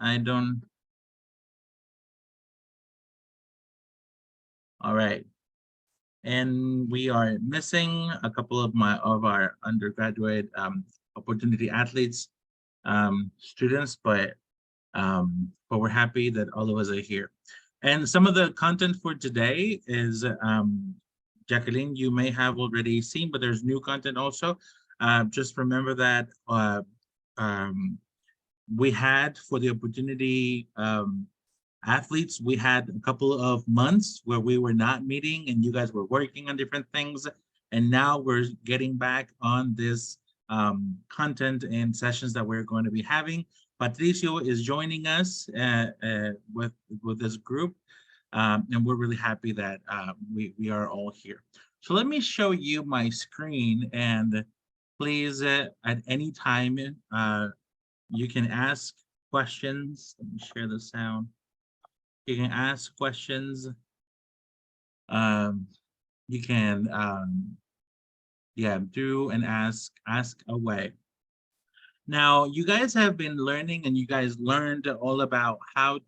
I don't. All right. And we are missing a couple of our undergraduate opportunity athletes, students, but we're happy that all of us are here. And some of the content for today is Jacqueline, you may have already seen, but there's new content also. Just remember that um, we had for the opportunity athletes, we had a couple of months where we were not meeting and you guys were working on different things. And now we're getting back on this content and sessions that we're going to be having. Patricio is joining us with this group. And we're really happy that we are all here. So let me show you my screen, and please, at any time, you can ask questions. Let me share the sound. You can ask questions. Um, you can, yeah, do and ask away. Now, you guys have been learning and you guys learned all about how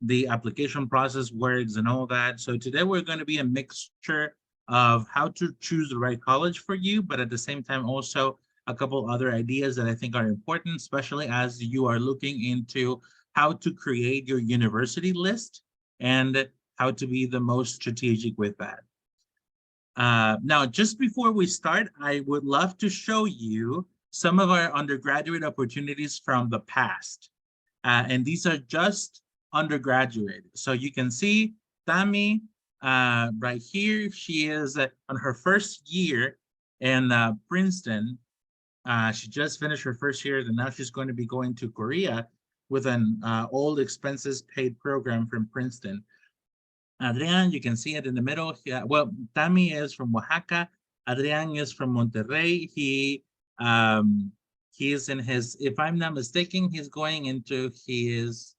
the application process works and all that. So today we're going to be a mixture of how to choose the right college for you, but at the same time also a couple other ideas that I think are important, especially as you are looking into how to create your university list and how to be the most strategic with that. Now, just before we start, I would love to show you some of our undergraduate opportunities from the past. And these are just undergraduate. So you can see Tami right here. She is on her first year in Princeton. She just finished her first year, and now she's going to be going to Korea with an all expenses paid program from Princeton. Adrian, you can see it in the middle. Yeah, well, Tami is from Oaxaca. Adrian is from Monterrey. He is in his, if I'm not mistaken, he's going into his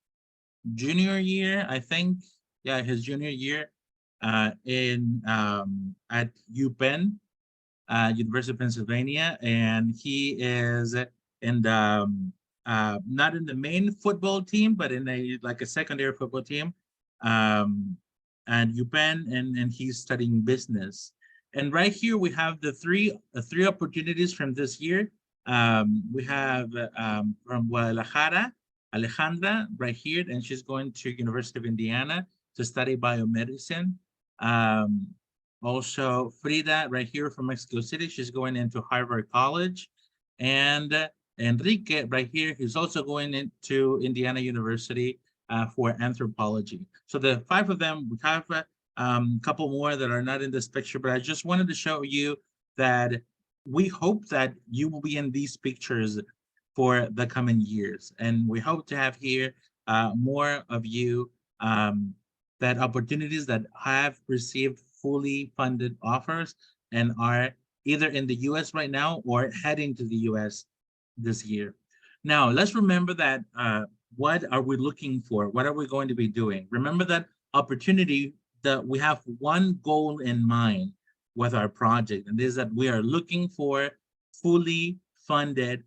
junior year, I think. Yeah, his junior year in at UPenn, University of Pennsylvania, and he is in the not in the main football team, but in a secondary football team. At UPenn, and he's studying business. And right here we have the three opportunities from this year. We have from Guadalajara, Alejandra, right here, and she's going to University of Indiana to study biomedicine. Also, Frida, right here from Mexico City, she's going into Harvard College. And Enrique, right here, he's also going into Indiana University for anthropology. So the five of them, we have a couple more that are not in this picture, but I just wanted to show you that we hope that you will be in these pictures for the coming years. And we hope to have here more of you that opportunities that have received fully funded offers and are either in the US right now or heading to the US this year. Now, let's remember that what are we looking for? What are we going to be doing? Remember that opportunity, that we have one goal in mind with our project, and this is that we are looking for fully funded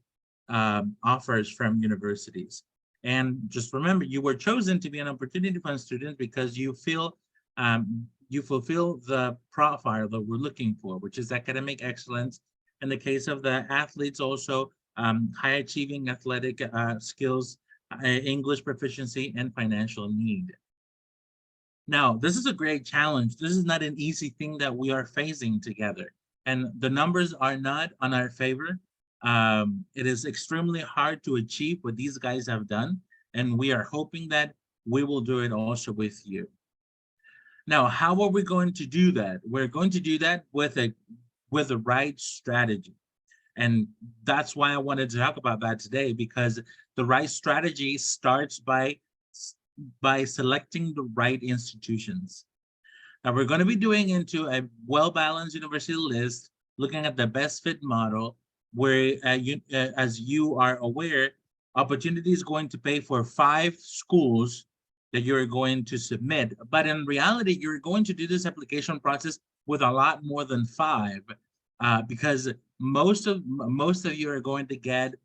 offers from universities. And just remember, you were chosen to be an opportunity fund student because you feel you fulfill the profile that we're looking for, which is academic excellence. In the case of the athletes, also high achieving athletic skills, English proficiency, and financial need. Now, this is a great challenge. This is not an easy thing that we are facing together. And the numbers are not on our favor. It is extremely hard to achieve what these guys have done. And we are hoping that we will do it also with you. Now, how are we going to do that? We're going to do that with the right strategy. And that's why I wanted to talk about that today, because the right strategy starts by selecting the right institutions. Now we're going to be doing into a well-balanced university list, looking at the best fit model, where as you are aware, opportunity is going to pay for 5 schools that you're going to submit. But in reality, you're going to do this application process with a lot more than 5, because most of you are going to get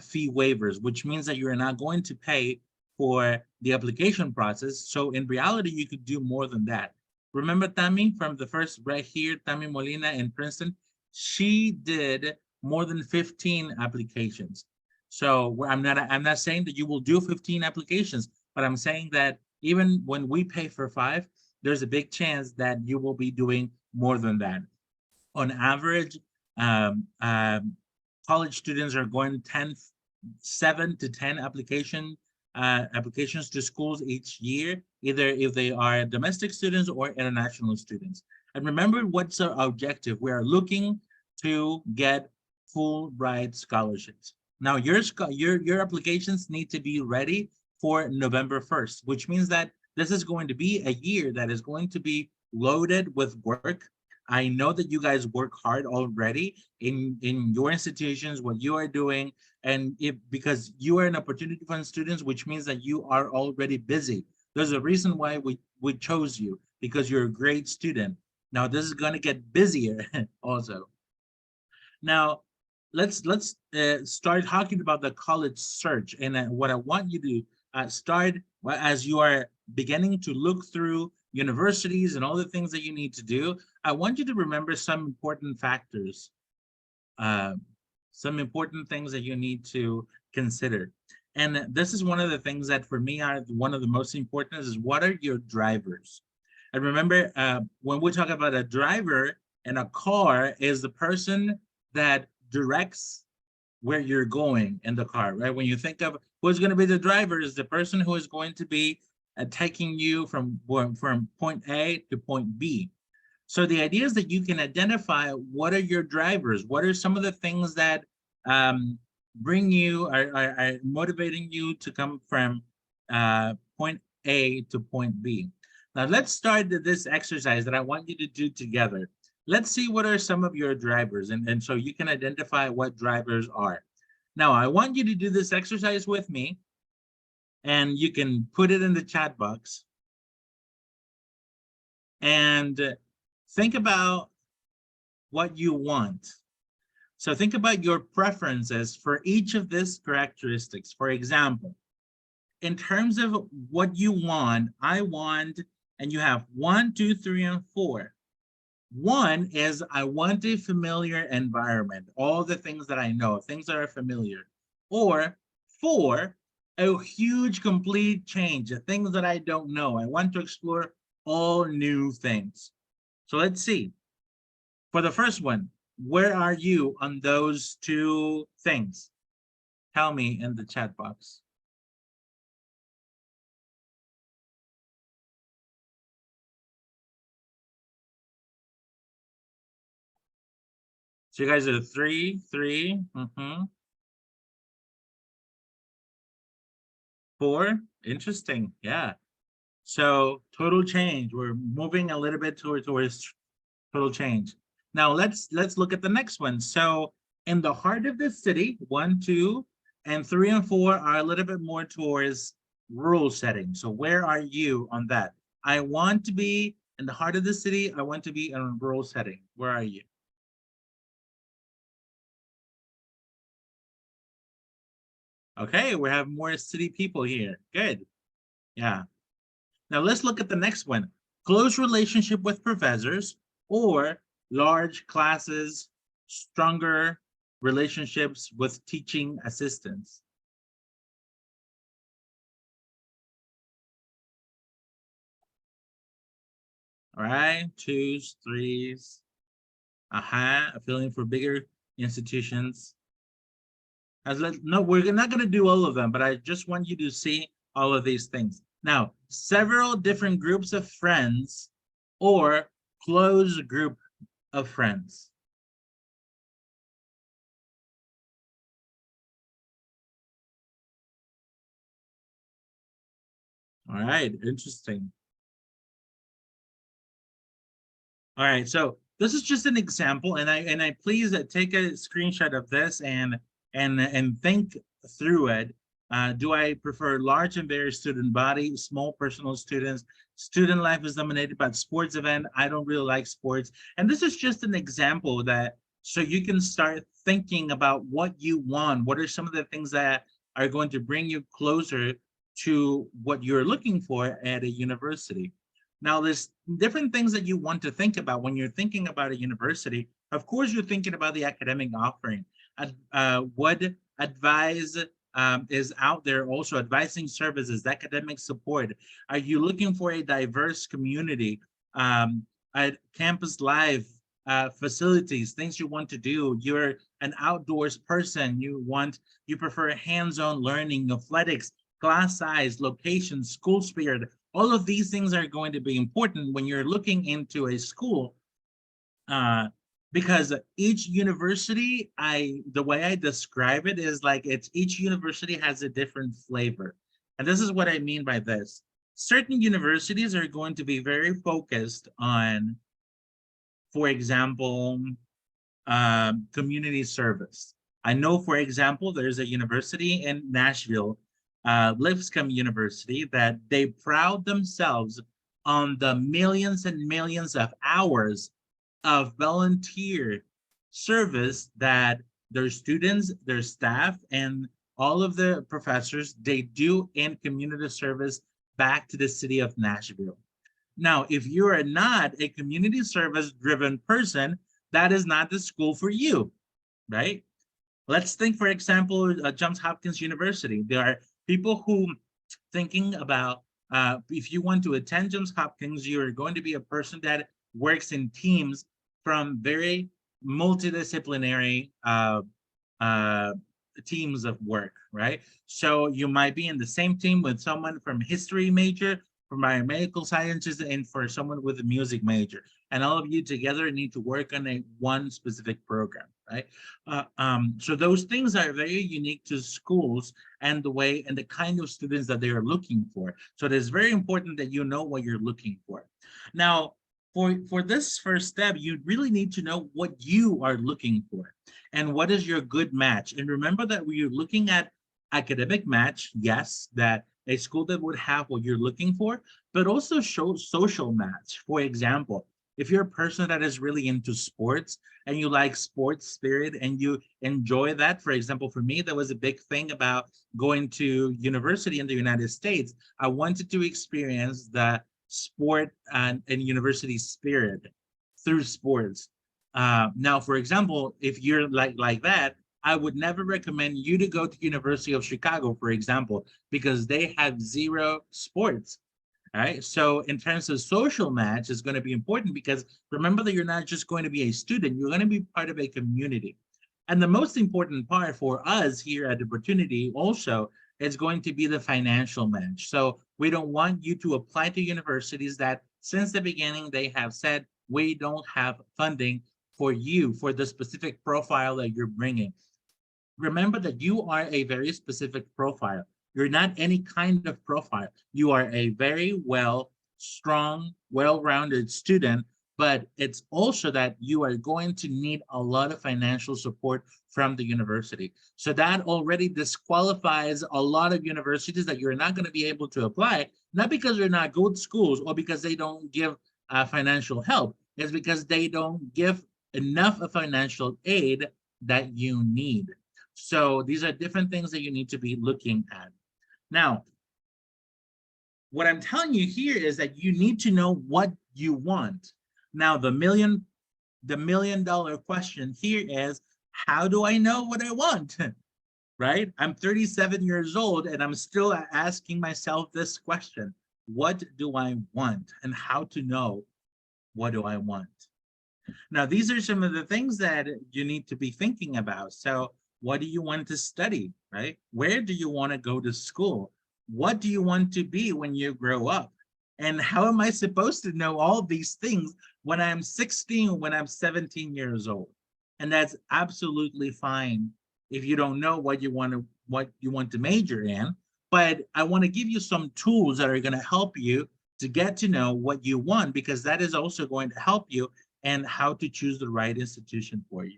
fee waivers, which means that you're not going to pay for the application process. So in reality, you could do more than that. Remember Tammy from the first right here, Tammy Molina in Princeton? She did more than 15 applications. So I'm not saying that you will do 15 applications, but I'm saying that even when we pay for 5, there's a big chance that you will be doing more than that. On average, um, um, college students are going 7 to 10 applications to schools each year, either if they are domestic students or international students. And remember, what's our objective? We are looking to get full-ride scholarships. Now, your applications need to be ready for November 1st, which means that this is going to be a year that is going to be loaded with work. I know that you guys work hard already in your institutions, what you are doing, and if because you are an opportunity fund students, which means that you are already busy. There's a reason why we chose you, because you're a great student. Now this is going to get busier also. Now let's start talking about the college search, and what I want you to start as you are beginning to look through universities and all the things that you need to do. I want you to remember some important factors, uh, some important things that you need to consider. And this is one of the things that for me are one of the most important is what are your drivers? And remember, when we talk about a driver in a car is the person that directs where you're going in the car, right? When you think of who's going to be the driver is the person who is going to be taking you from point A to point B. So the idea is that you can identify what are your drivers, what are some of the things that bring you, are motivating you to come from point A to point B. Now let's start this exercise that I want you to do together. Let's see what are some of your drivers, and so you can identify what drivers are. Now I want you to do this exercise with me, and you can put it in the chat box. And think about what you want. So think about your preferences for each of these characteristics. For example, in terms of what you want, I want, and you have 1, 2, 3, and 4. 1 is I want a familiar environment, all the things that I know, things that are familiar. Or 4, a huge complete change, the things that I don't know. I want to explore all new things. So let's see. For the first one, where are you on those 2 things? Tell me in the chat box. So you guys are 3, 3, 4. Interesting. Yeah. So total change. We're moving a little bit towards total change. Now let's look at the next one. So in the heart of the city, 1, 2, and 3 and 4 are a little bit more towards rural setting. So where are you on that? I want to be in the heart of the city. I want to be in a rural setting. Where are you? Okay, we have more city people here. Good. Yeah. Now let's look at the next one. Close relationship with professors or large classes, stronger relationships with teaching assistants. All right, 2s, 3s. A feeling for bigger institutions. No, we're not going to do all of them, but I just want you to see all of these things. Now, several different groups of friends or close group of friends. All right, interesting. All right, so this is just an example, and I please take a screenshot of this and think through it. Do I prefer large and varied student body, small personal students? Student life is dominated by sports event. I don't really like sports, and this is just an example that So you can start thinking about what you want. What are some of the things that are going to bring you closer to what you're looking for at a university? Now, there's different things that you want to think about when you're thinking about a university. Of course, you're thinking about the academic offering. What advice is out there, also advising services, academic support. Are you looking for a diverse community, at campus life, facilities, things you want to do? You're an outdoors person. You prefer hands-on learning, athletics, class size, location, school spirit. All of these things are going to be important when you're looking into a school, uh, because each university, the way I describe it is like each university has a different flavor. And this is what I mean by this. Certain universities are going to be very focused on, for example, community service. I know, for example, there's a university in Nashville, Lipscomb University, that they proud themselves on the millions and millions of hours of volunteer service that their students, their staff, and all of the professors, they do in community service back to the city of Nashville. Now, if you are not a community service driven person, that is not the school for you, right? Let's think, for example, Johns Hopkins University. There are people who thinking about, if you want to attend Johns Hopkins, you're going to be a person that works in teams from very multidisciplinary uh, teams of work, right? So you might be in the same team with someone from history major, from biomedical sciences, and for someone with a music major. And all of you together need to work on a one specific program, right? So those things are very unique to schools and the way and the kind of students that they are looking for. So it is very important that you know what you're looking for. Now, for this first step, you really need to know what you are looking for and what is your good match. And remember that when you're looking at academic match, yes, that a school that would have what you're looking for, but also show social match. For example, if you're a person that is really into sports and you like sports spirit and you enjoy that, for example, for me, that was a big thing about going to university in the United States. I wanted to experience the sport and university spirit through sports. Now, for example, if you're like that, I would never recommend you to go to University of Chicago, for example, because they have zero sports. All right. So in terms of social match, is going to be important because remember that you're not just going to be a student, you're going to be part of a community. And the most important part for us here at Opportunity also is going to be the financial match. So we don't want you to apply to universities that since the beginning they have said, we don't have funding for you for the specific profile that you're bringing. Remember that you are a very specific profile. You're not any kind of profile. You are a very strong, well-rounded student, but it's also that you are going to need a lot of financial support from the university. So that already disqualifies a lot of universities that you're not going to be able to apply, not because they're not good schools or because they don't give financial help. It's because they don't give enough of financial aid that you need. So these are different things that you need to be looking at. Now, what I'm telling you here is that you need to know what you want. Now, the million dollar question here is, how do I know what I want? Right? I'm 37 years old and I'm still asking myself this question. What do I want? And how to know what do I want? Now, these are some of the things that you need to be thinking about. So, what do you want to study, right? Where do you want to go to school? What do you want to be when you grow up? And how am I supposed to know all these things when I'm 16, when I'm 17 years old? And that's absolutely fine if you don't know what you want to major in. But I want to give you some tools that are going to help you to get to know what you want, because that is also going to help you and how to choose the right institution for you.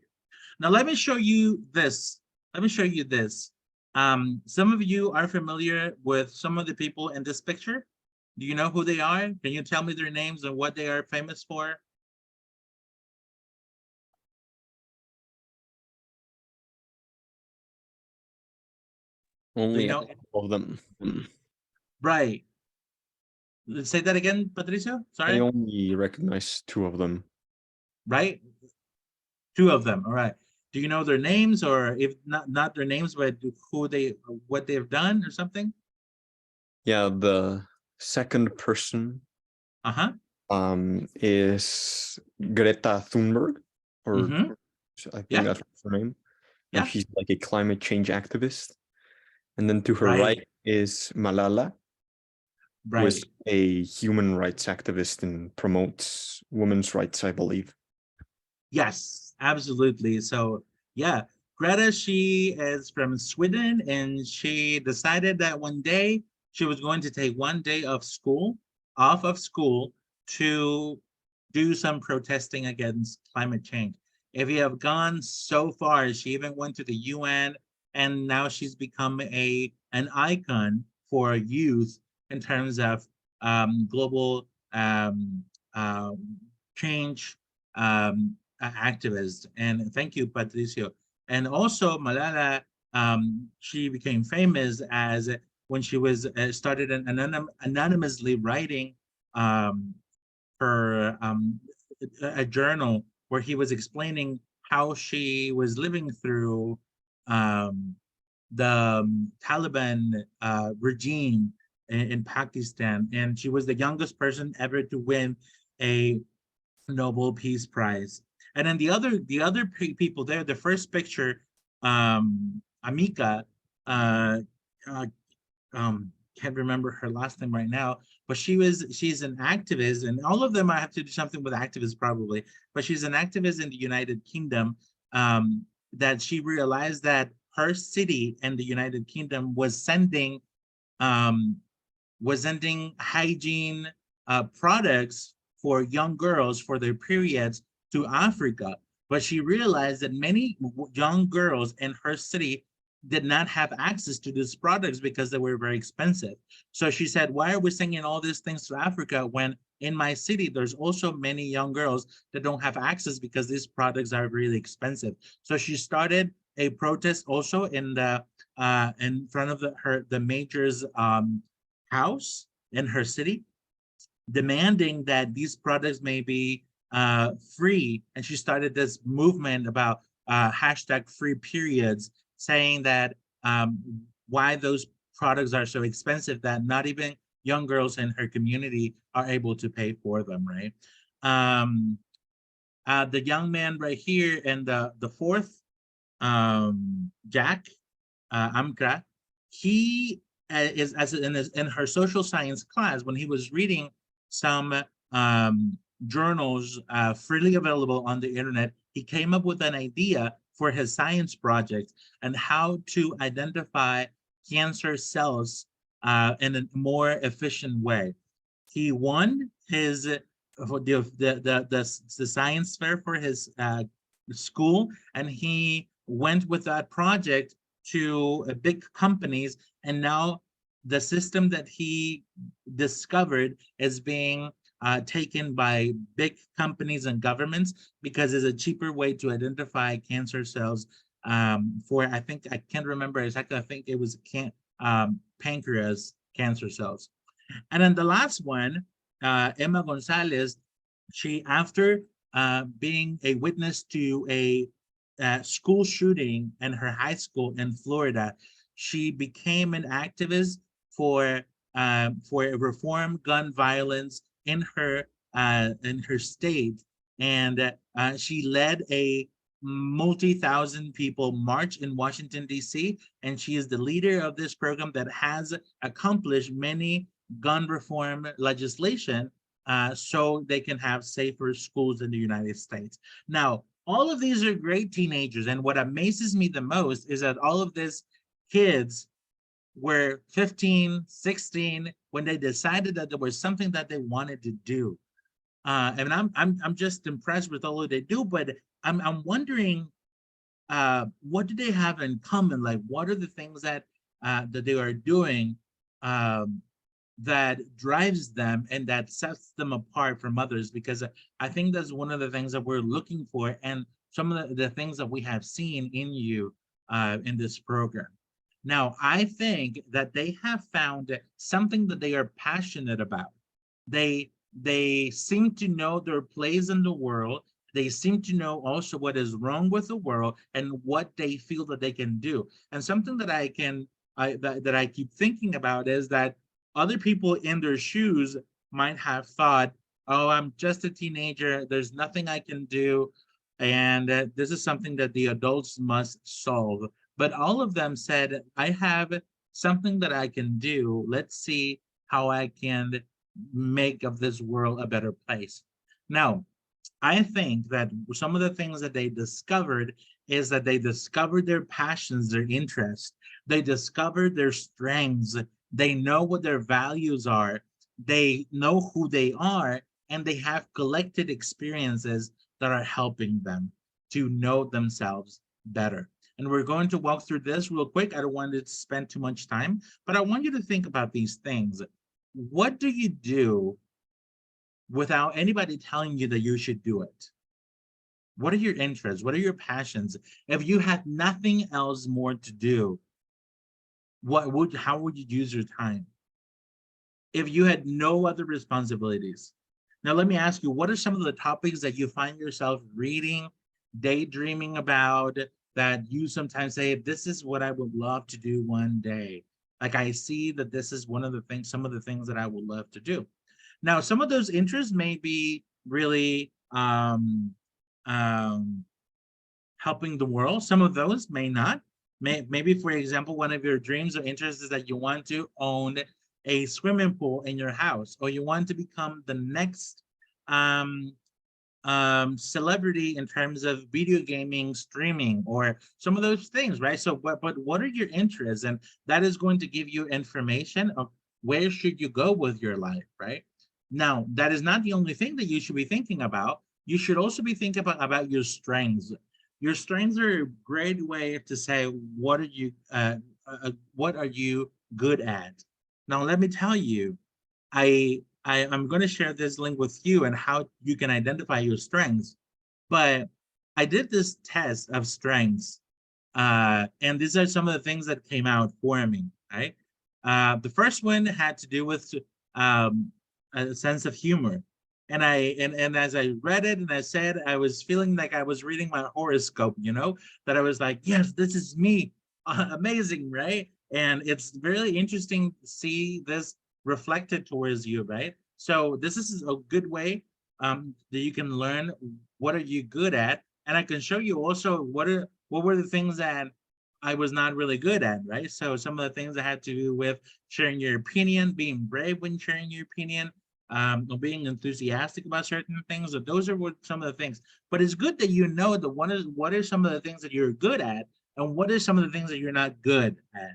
Now, let me show you this. Let me show you this. Some of you are familiar with some of the people in this picture. Do you know who they are? Can you tell me their names and what they are famous for? Do you Only a know? couple of them. Right. Say that again, Patricio. I Sorry. only recognize two of them. Right. Two of them. All right. Do you know their names, or if not their names, but who they, what they've done, or something? Yeah, the second person Uh-huh. is Greta Thunberg, or Mm-hmm. I think Yeah. that's her name. Yeah. She's like a climate change activist. And then to her Right. right is Malala, who is Right. a human rights activist and promotes women's rights, I believe. Yes, absolutely. So yeah, Greta, she is from Sweden, and she decided that one day she was going to take one day of school, off of school, to do some protesting against climate change. If you have gone so far, she even went to the UN, and now she's become an icon for youth in terms of global uh, change, activist. And thank you, Patricio. And also, Malala, she became famous as when she was started an anonymously writing um, her a journal where he was explaining how she was living through um, the Taliban regime in Pakistan, and she was the youngest person ever to win a Nobel Peace Prize. And then the other people there, the first picture, Amika, uh, uh, can't remember her last name right now, but she's an activist, and all of them I have to do something with activists probably, but she's an activist in the United Kingdom. That she realized that her city in the United Kingdom um, was sending hygiene products for young girls for their periods to Africa. But she realized that many young girls in her city did not have access to these products because they were very expensive. So she said, why are we sending all these things to Africa when in my city, there's also many young girls that don't have access because these products are really expensive. So she started a protest also in front of the mayor's house in her city, demanding that these products may be free. And she started this movement about hashtag free periods, saying that why those products are so expensive that not even young girls in her community are able to pay for them, right? Um, the young man right here and the fourth, Jack, Amkra, he is as in her social science class when he was reading some journals freely available on the internet. He came up with an idea for his science project and how to identify cancer cells in a more efficient way. He won his for the science fair for his school, and he went with that project to big companies, and now the system that he discovered is being taken by big companies and governments because it's a cheaper way to identify cancer cells for, I think, I can't remember exactly, I think it was pancreas cancer cells. And then the last one, Emma Gonzalez, she, after being a witness to a school shooting in her high school in Florida, she became an activist for reform gun violence in her state, and she led a multi-thousand people march in Washington D.C. And she is the leader of this program that has accomplished many gun reform legislation so they can have safer schools in the United States. Now, all of these are great teenagers. And what amazes me the most is that all of these kids were 15, 16 when they decided that there was something that they wanted to do. And I'm just impressed with all that they do, but I'm wondering what do they have in common? Like, what are the things that they are doing um, that drives them and that sets them apart from others? Because I think that's one of the things that we're looking for, and some of the things that we have seen in you in this program. Now, I think that they have found something that they are passionate about. They seem to know their place in the world. They seem to know also what is wrong with the world and what they feel that they can do. And something that that I keep thinking about is that other people in their shoes might have thought, oh, I'm just a teenager. There's nothing I can do. And this is something that the adults must solve. But all of them said, I have something that I can do. Let's see how I can make of this world a better place. Now, I think that some of the things that they discovered is that they discovered their passions, their interests. They discovered their strengths. They know what their values are. They know who they are, and they have collected experiences that are helping them to know themselves better. And we're going to walk through this real quick. I don't want to spend too much time, but I want you to think about these things. What do you do without anybody telling you that you should do it? What are your interests? What are your passions? If you had nothing else more to do, how would you use your time? If you had no other responsibilities. Now, let me ask you, what are some of the topics that you find yourself reading, daydreaming about, that you sometimes say, this is what I would love to do one day? Like, I see that this is one of the things, some of the things that I would love to do. Now, some of those interests may be really um, helping the world. Some of those may not. Maybe, for example, one of your dreams or interests is that you want to own a swimming pool in your house, or you want to become the next um, celebrity in terms of video gaming, streaming, or some of those things, right? So, but what are your interests? And that is going to give you information of where should you go with your life, right? Now, that is not the only thing that you should be thinking about. You should also be thinking about your strengths. Your strengths are a great way to say what are you good at. Now, let me tell you, I'm going to share this link with you and how you can identify your strengths. But I did this test of strengths, and these are some of the things that came out for me. Right, the first one had to do with um, a sense of humor, and and as I read it and I said, I was feeling like I was reading my horoscope. You know, that I was like, yes, this is me, amazing, right? And it's really interesting to see this reflected towards you, right? So this is a good way that you can learn what are you good at, and I can show you also what were the things that I was not really good at, right? So some of the things that had to do with sharing your opinion, being brave when sharing your opinion, or being enthusiastic about certain things. So those are what some of the things. But it's good that you know that what are some of the things that you're good at, and what are some of the things that you're not good at.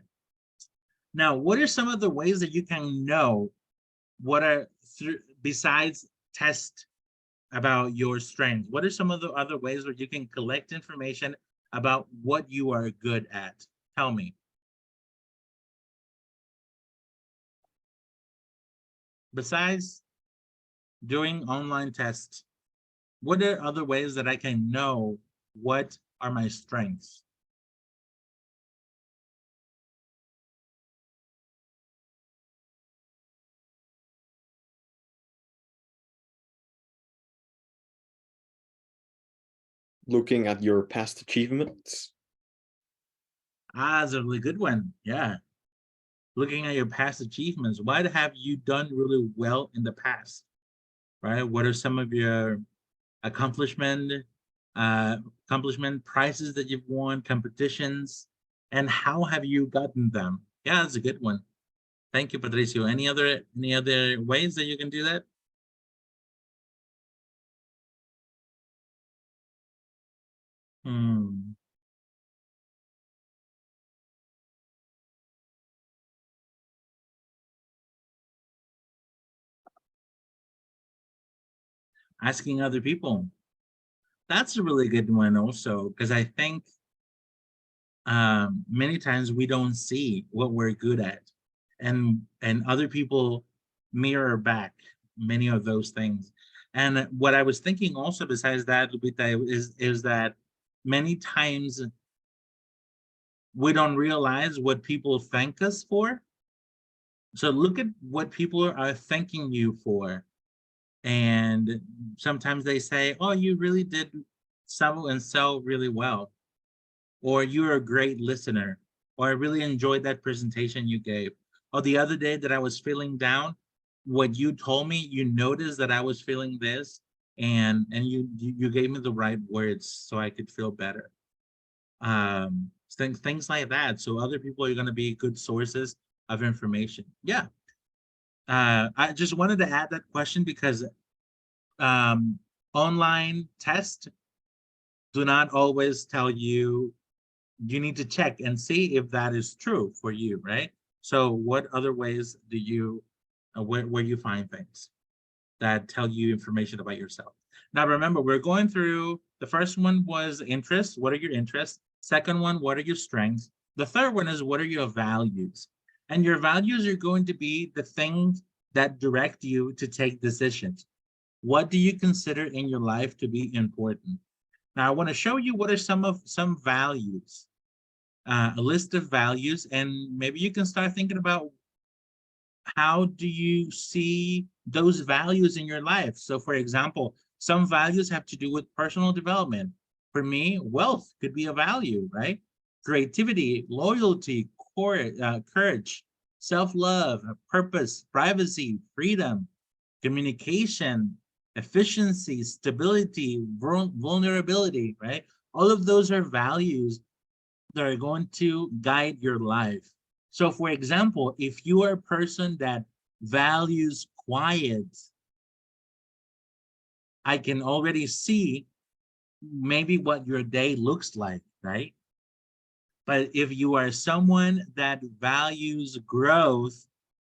Now, what are some of the ways that you can know what are besides test about your strengths? What are some of the other ways where you can collect information about what you are good at? Tell me. Besides doing online tests, what are other ways that I can know what are my strengths? Looking at your past achievements. Ah, that's a really good one. Yeah. Looking at your past achievements. What have you done really well in the past? Right? What are some of your accomplishment uh, accomplishment prizes that you've won, competitions, and how have you gotten them? Yeah, that's a good one. Thank you, Patricio. Any other ways that you can do that? Hmm. Asking other people. That's a really good one also, because I think many times we don't see what we're good at, and other people mirror back many of those things. And what I was thinking also besides that, Lupita, is that many times We don't realize what people thank us for. So look at what people are thanking you for. And sometimes they say, oh, you really did sell really well, or you're a great listener, or I really enjoyed that presentation you gave. Or the other day that I was feeling down, what you told me, you noticed that I was feeling this, and you gave me the right words so I could feel better. Things like that. So other people are going to be good sources of information. Yeah. I just wanted to add that question because um, online tests do not always tell you. You need to check and see if that is true for you, right? So what other ways do you, where you find things that tell you information about yourself? Now, remember, we're going through, the first one was interests. What are your interests? Second one, what are your strengths? The third one is, what are your values? And your values are going to be the things that direct you to take decisions. What do you consider in your life to be important? Now, I want to show you what are some values, a list of values, and maybe you can start thinking about how do you see those values in your life. So for example, some values have to do with personal development. For me, wealth could be a value, right? Creativity, loyalty, courage, self-love, purpose, privacy, freedom, communication, efficiency, stability, vulnerability, right? All of those are values that are going to guide your life. So for example, if you are a person that values quiet, I can already see maybe what your day looks like, right? But if you are someone that values growth,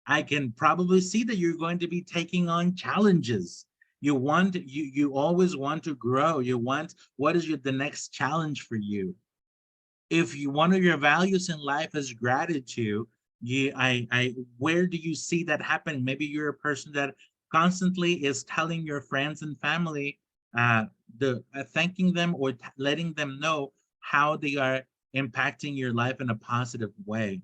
I can probably see that you're going to be taking on challenges. You always want to grow. You want, what is the next challenge for you? If you, one of your values in life is gratitude, where do you see that happening? Maybe you're a person that constantly is telling your friends and family, uh, thanking them or letting them know how they are impacting your life in a positive way.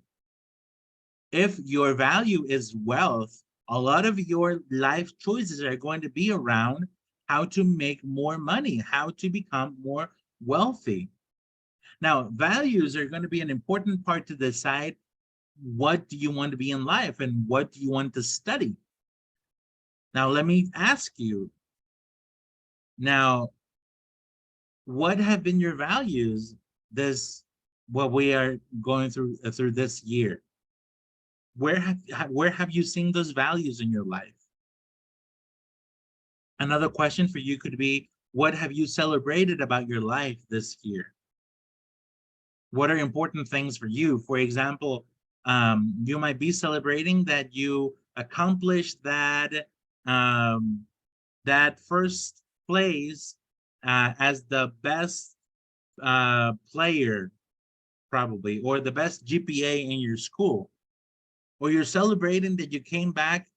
If your value is wealth, a lot of your life choices are going to be around how to make more money, how to become more wealthy. Now, values are going to be an important part to decide what do you want to be in life and what do you want to study. Now, let me ask you, now, what have been your values this, what we are going through this year? Where have you seen those values in your life? Another question for you could be, what have you celebrated about your life this year? What are important things for you? For example, you might be celebrating that you accomplished that first place as the best player, probably, or the best GPA in your school. Or you're celebrating that you came back,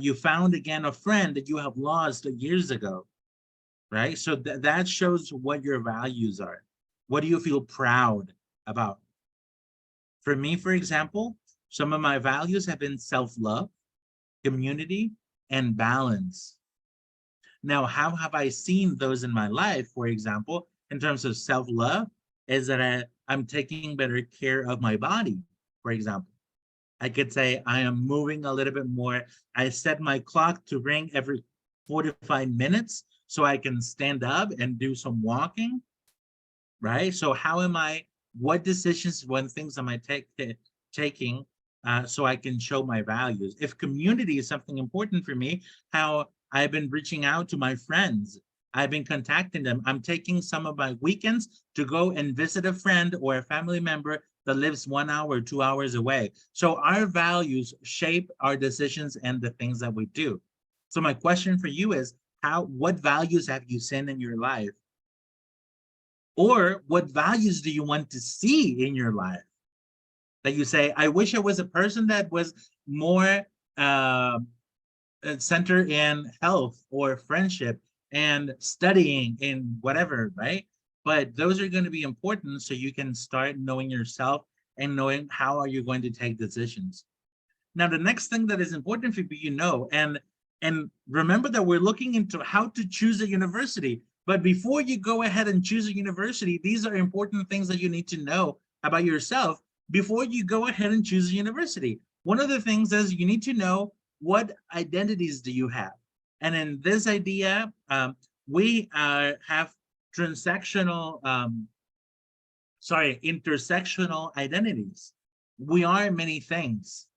you found again a friend that you have lost years ago, right? So that shows what your values are. What do you feel proud about? For me, for example, some of my values have been self-love, community, and balance. Now, how have I seen those in my life? For example, in terms of self-love, is that I'm taking better care of my body, for example. I could say I am moving a little bit more. I set my clock to ring every 45 minutes so I can stand up and do some walking, right? So how am I, what decisions, what things am I taking so I can show my values? If community is something important for me, how I've been reaching out to my friends, I've been contacting them. I'm taking some of my weekends to go and visit a friend or a family member that lives 1 hour, 2 hours away. So our values shape our decisions and the things that we do. So my question for you is, what values have you seen in your life? Or what values do you want to see in your life? That you say, I wish I was a person that was more centered in health or friendship and studying in whatever, right? but those are going to be important so you can start knowing yourself and knowing how are you going to take decisions. Now, the next thing that is important for you know, and remember that we're looking into how to choose a university. But before you go ahead and choose a university, these are important things that you need to know about yourself before you go ahead and choose a university. One of the things is you need to know what identities do you have. And in this idea, we have intersectional identities. We are many things.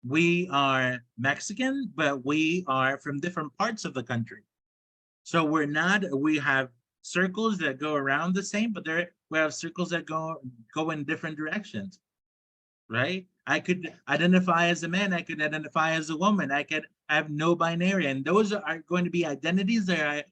We are Mexican, but we are from different parts of the country. So we have circles that go around the same, but we have circles that go in different directions, right? I could identify as a man, I could identify as a woman, I could have no binary, and those are going to be identities that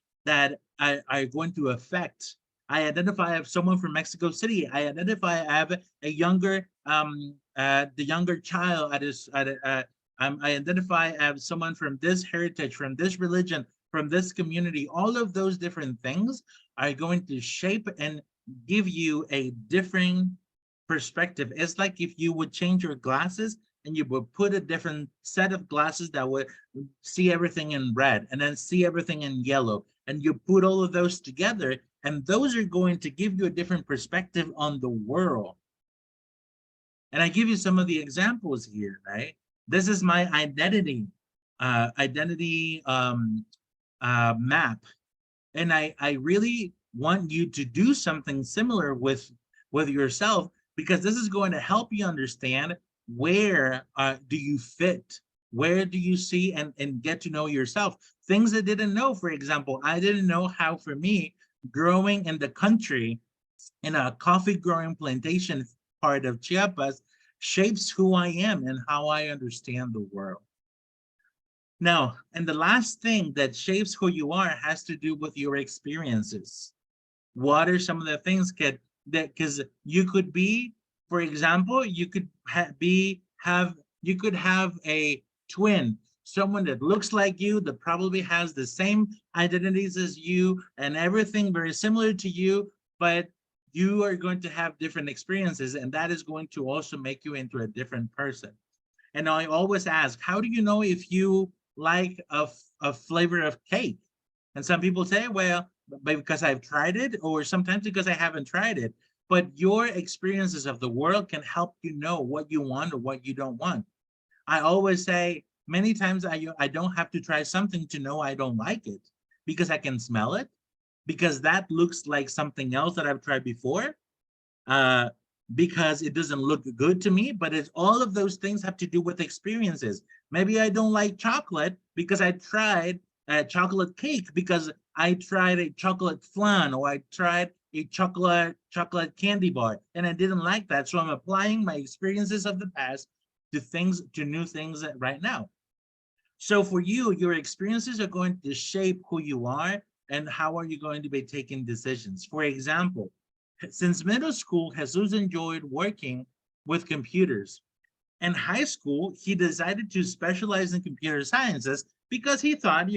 are going to affect. I identify as someone from Mexico City. I identify I have a younger the younger child. I identify as someone from this heritage, from this religion, from this community. All of those different things are going to shape and give you a different perspective. It's like if you would change your glasses and you would put a different set of glasses that would see everything in red and then see everything in yellow, and you put all of those together, and those are going to give you a different perspective on the world. And I give you some of the examples here, right? This is my identity map. And I really want you to do something similar with yourself, because this is going to help you understand where do you fit, where do you see and get to know yourself. Things I didn't know, for example, I didn't know how for me growing in the country in a coffee growing plantation part of Chiapas shapes who I am and how I understand the world. Now, and the last thing that shapes who you are has to do with your experiences. What are some of the things because you could be, for example, you could have a twin, someone that looks like you, that probably has the same identities as you and everything very similar to you, but you are going to have different experiences, and that is going to also make you into a different person. And I always ask, how do you know if you like a flavor of cake? And some people say, well, because I've tried it, or sometimes because I haven't tried it. But your experiences of the world can help you know what you want or what you don't want. I always say, many times I don't have to try something to know I don't like it, because I can smell it, because that looks like something else that I've tried before, because it doesn't look good to me. But it's all of those things have to do with experiences. Maybe I don't like chocolate because I tried a chocolate cake, because I tried a chocolate flan, or I tried a chocolate candy bar and I didn't like that. So I'm applying my experiences of the past to new things right now. So for you, your experiences are going to shape who you are and how are you going to be taking decisions. For example, since middle school, Jesus enjoyed working with computers. In high school, he decided to specialize in computer sciences because he thought,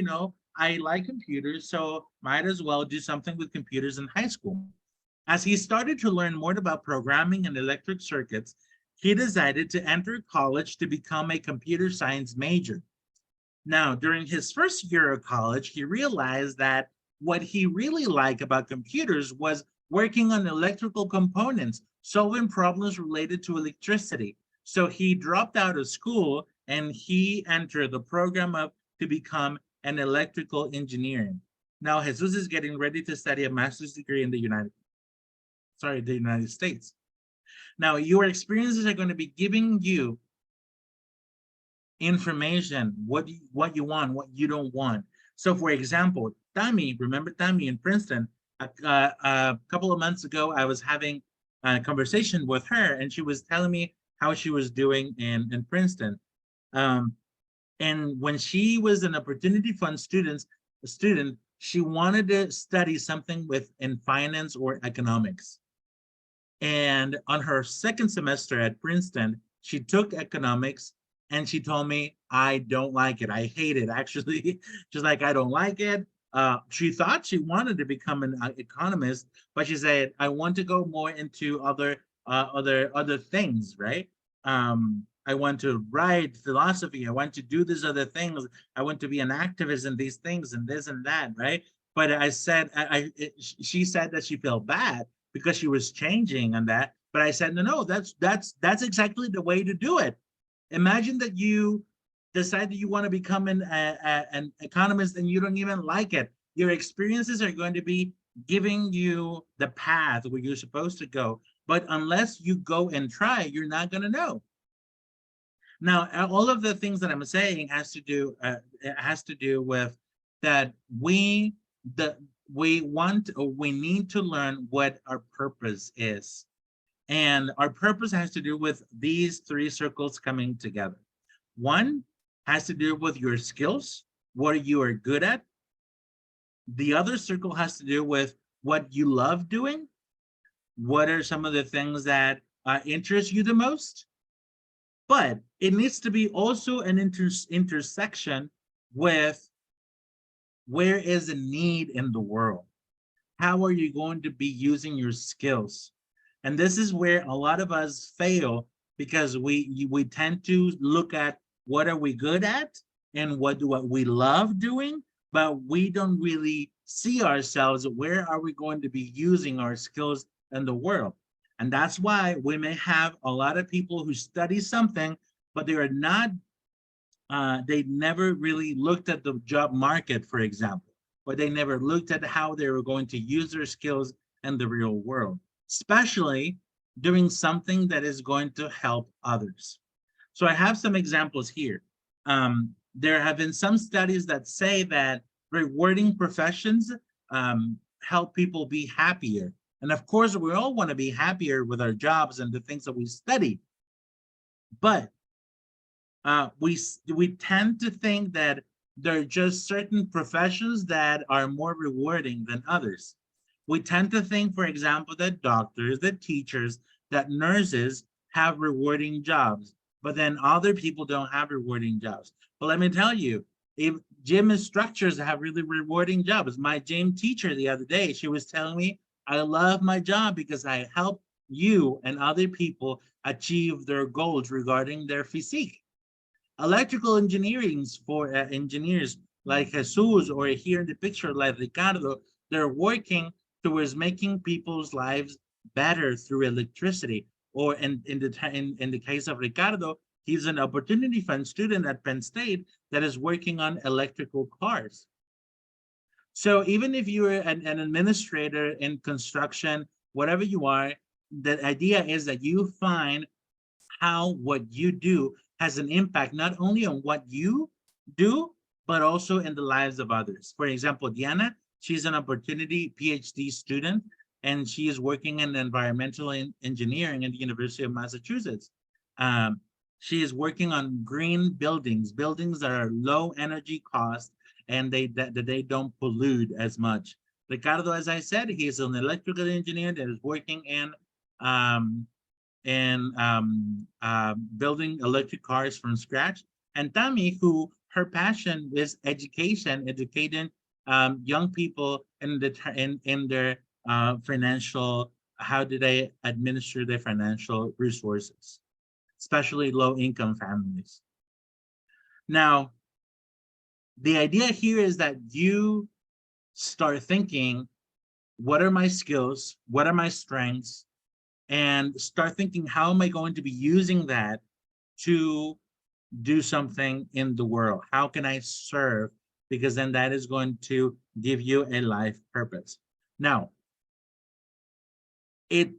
I like computers, so might as well do something with computers in high school. As he started to learn more about programming and electric circuits, he decided to enter college to become a computer science major. Now, during his first year of college, he realized that what he really liked about computers was working on electrical components, solving problems related to electricity. So he dropped out of school and he entered the program to become an electrical engineer. Now, Jesus is getting ready to study a master's degree in the United States. Now, your experiences are going to be giving you information, what you want, what you don't want. So for example, Tammy, remember Tammy in Princeton, a couple of months ago, I was having a conversation with her and she was telling me how she was doing in Princeton. And when she was an Opportunity Fund student, she wanted to study something in finance or economics. And on her second semester at Princeton, she took economics and she told me, I don't like it. I hate it, actually. She's like, I don't like it. She thought she wanted to become an economist, but she said, I want to go more into other things, right? I want to write philosophy. I want to do these other things. I want to be an activist in these things and this and that, right? But I said, she said that she felt bad because she was changing on that. But I said, no, that's exactly the way to do it. Imagine that you decide that you want to become an economist and you don't even like it. Your experiences are going to be giving you the path where you're supposed to go. But unless you go and try, you're not going to know. Now, all of the things that I'm saying has to do with that we want or we need to learn what our purpose is. And our purpose has to do with these three circles coming together. One has to do with your skills, what you are good at. The other circle has to do with what you love doing. What are some of the things that interest you the most? But it needs to be also an intersection with where is the need in the world? How are you going to be using your skills? And this is where a lot of us fail because we tend to look at what are we good at and what we love doing, but we don't really see ourselves where are we going to be using our skills in the world. And that's why we may have a lot of people who study something, but they are not, they never really looked at the job market, for example, or they never looked at how they were going to use their skills in the real world, especially doing something that is going to help others. So I have some examples here. There have been some studies that say that rewarding professions help people be happier. And of course, we all want to be happier with our jobs and the things that we study. But we tend to think that there are just certain professions that are more rewarding than others. We tend to think, for example, that doctors, that teachers, that nurses have rewarding jobs, but then other people don't have rewarding jobs. But let me tell you, if gym instructors have really rewarding jobs. My gym teacher the other day, she was telling me, I love my job because I help you and other people achieve their goals regarding their physique. Electrical engineering for engineers like Jesus, or here in the picture like Ricardo, they're working towards making people's lives better through electricity. Or in the case of Ricardo, he's an opportunity fund student at Penn State that is working on electrical cars. So even if you're an administrator in construction, whatever you are, the idea is that you find how what you do has an impact not only on what you do, but also in the lives of others. For example, Diana, she's an opportunity PhD student, and she is working in environmental engineering at the University of Massachusetts. She is working on green buildings, buildings that are low energy cost and that they don't pollute as much. Ricardo, as I said, he is an electrical engineer that is working in building electric cars from scratch. And Tammy, who her passion is education, educating young people in their financial, how do they administer their financial resources, especially low-income families. Now, the idea here is that you start thinking, what are my skills? What are my strengths? And start thinking, how am I going to be using that to do something in the world? How can I serve? Because then that is going to give you a life purpose. Now, it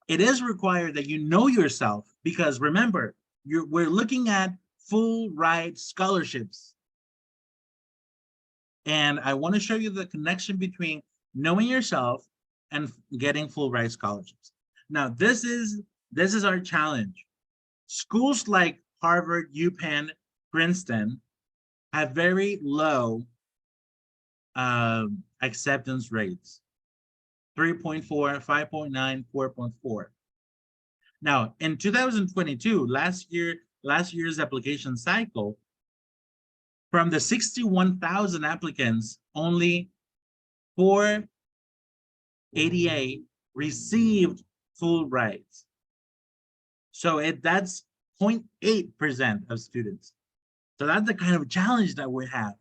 is required that you know yourself, because remember, we're looking at full ride scholarships. And I want to show you the connection between knowing yourself and getting full ride scholarships. Now, this is our challenge. Schools like Harvard, UPenn, Princeton have very low acceptance rates, 3.4, 5.9, 4.4. Now, in 2022, last year's application cycle, from the 61,000 applicants, only 488 received full rights. So that's 0.8% of students. So that's the kind of challenge that we have.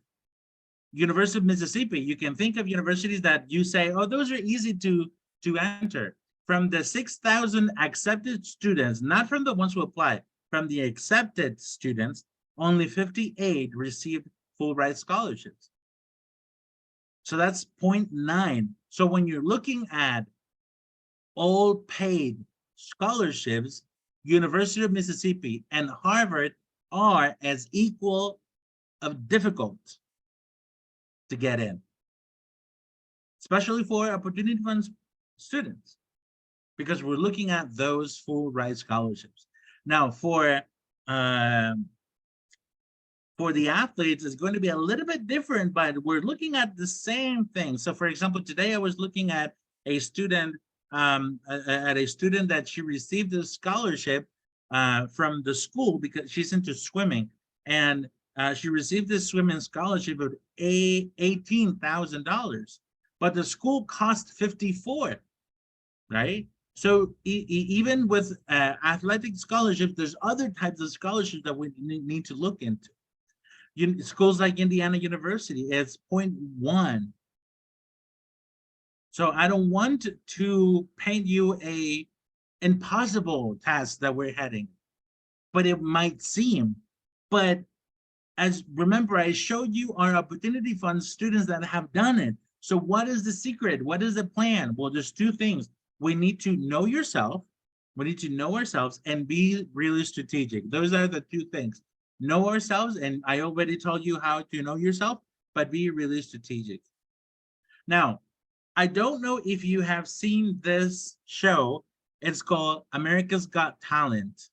University of Mississippi, you can think of universities that you say, oh, those are easy to enter. From the 6,000 accepted students, not from the ones who apply, from the accepted students, only 58 received full ride scholarships. So that's 0.9. So when you're looking at all paid scholarships, University of Mississippi and Harvard are as equal of difficult to get in, especially for opportunity funds students, because we're looking at those full ride scholarships. Now, for the athletes, it's going to be a little bit different, but we're looking at the same thing. So, for example, today I was looking at a student that she received a scholarship from the school because she's into swimming, and she received this swimming scholarship of $18,000, but the school cost 54, right? So even with athletic scholarships, there's other types of scholarships that we need to look into. Schools like Indiana University, it's 0.1. So I don't want to paint you a impossible task that we're heading, but it might seem. But remember, I showed you our opportunity fund students that have done it. So what is the secret? What is the plan? Well, there's two things. We need to know yourself. We need to know ourselves and be really strategic. Those are the two things. Know ourselves, and I already told you how to know yourself, but be really strategic. Now, I don't know if you have seen this show. It's called America's Got Talent.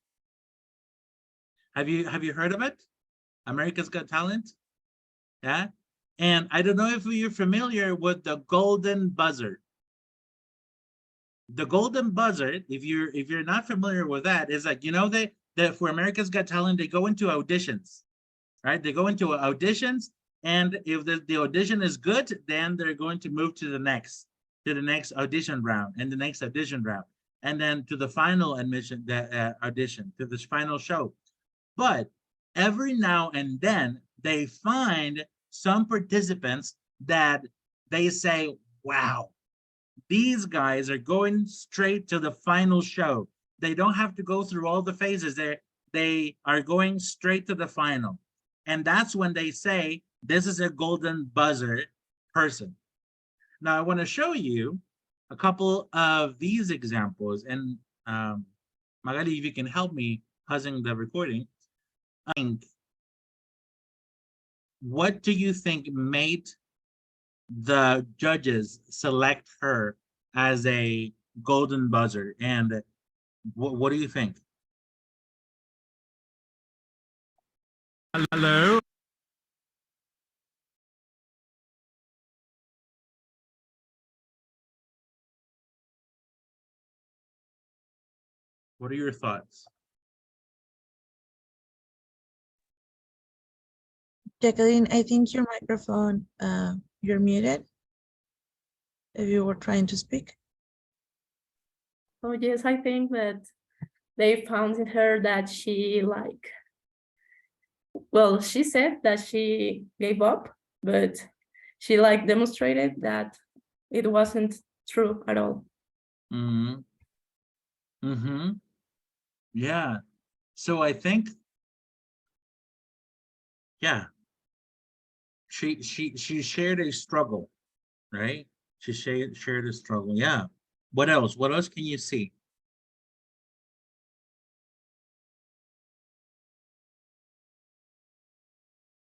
Have you heard of it? America's Got Talent? Yeah. And I don't know if you're familiar with the golden buzzer. The golden buzzer, if you're not familiar with that, is like, you know, that for America's Got Talent, they go into auditions, right? They go into auditions, and if the audition is good, then they're going to move to the next audition round, and the next audition round, and then to the final admission, audition, to this final show. But every now and then they find some participants that they say, wow, these guys are going straight to the final show. They don't have to go through all the phases. They are going straight to the final. And that's when they say, this is a golden buzzer person. Now I want to show you a couple of these examples. And Magali, if you can help me pausing the recording. What do you think made the judges select her as a golden buzzer? And what do you think? Hello. What are your thoughts? Jacqueline, I think your microphone, you're muted if you were trying to speak. Oh, yes, I think that they found in her that she well, she said that she gave up, but she demonstrated that it wasn't true at all. Mm-hmm. Mm-hmm. Yeah. So I think, yeah, she shared a struggle, right? She shared a struggle. Yeah. What else? What else can you see?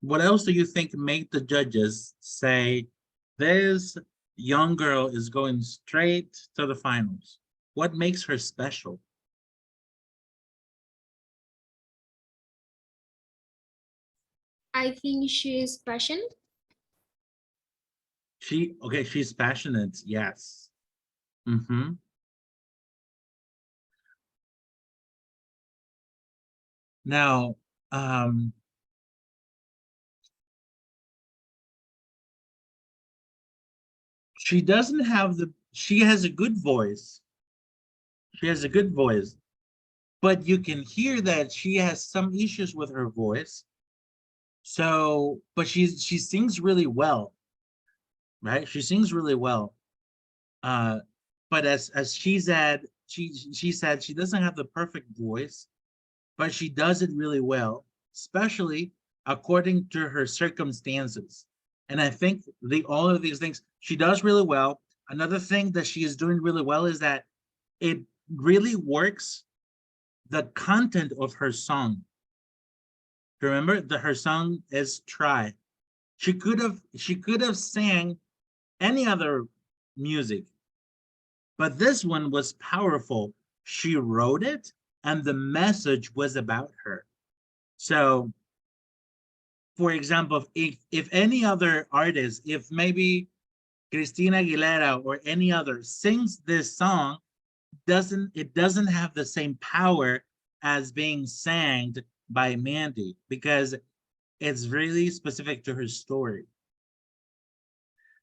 What else do you think made the judges say this young girl is going straight to the finals? What makes her special? I think she is passionate. She's passionate, yes. Mm-hmm. Now, she doesn't have she has a good voice. She has a good voice, but you can hear that she has some issues with her voice. So, but she sings really well, right? She sings really well. But as she said, she said she doesn't have the perfect voice, but she does it really well, especially according to her circumstances. And I think all of these things she does really well. Another thing that she is doing really well is that it really works the content of her song. Remember that her song is Try. She could have sang any other music, but this one was powerful. She wrote it and the message was about her. So for example, if any other artist, if maybe Christina Aguilera or any other sings this song, it doesn't have the same power as being sang by Mandy, because it's really specific to her story.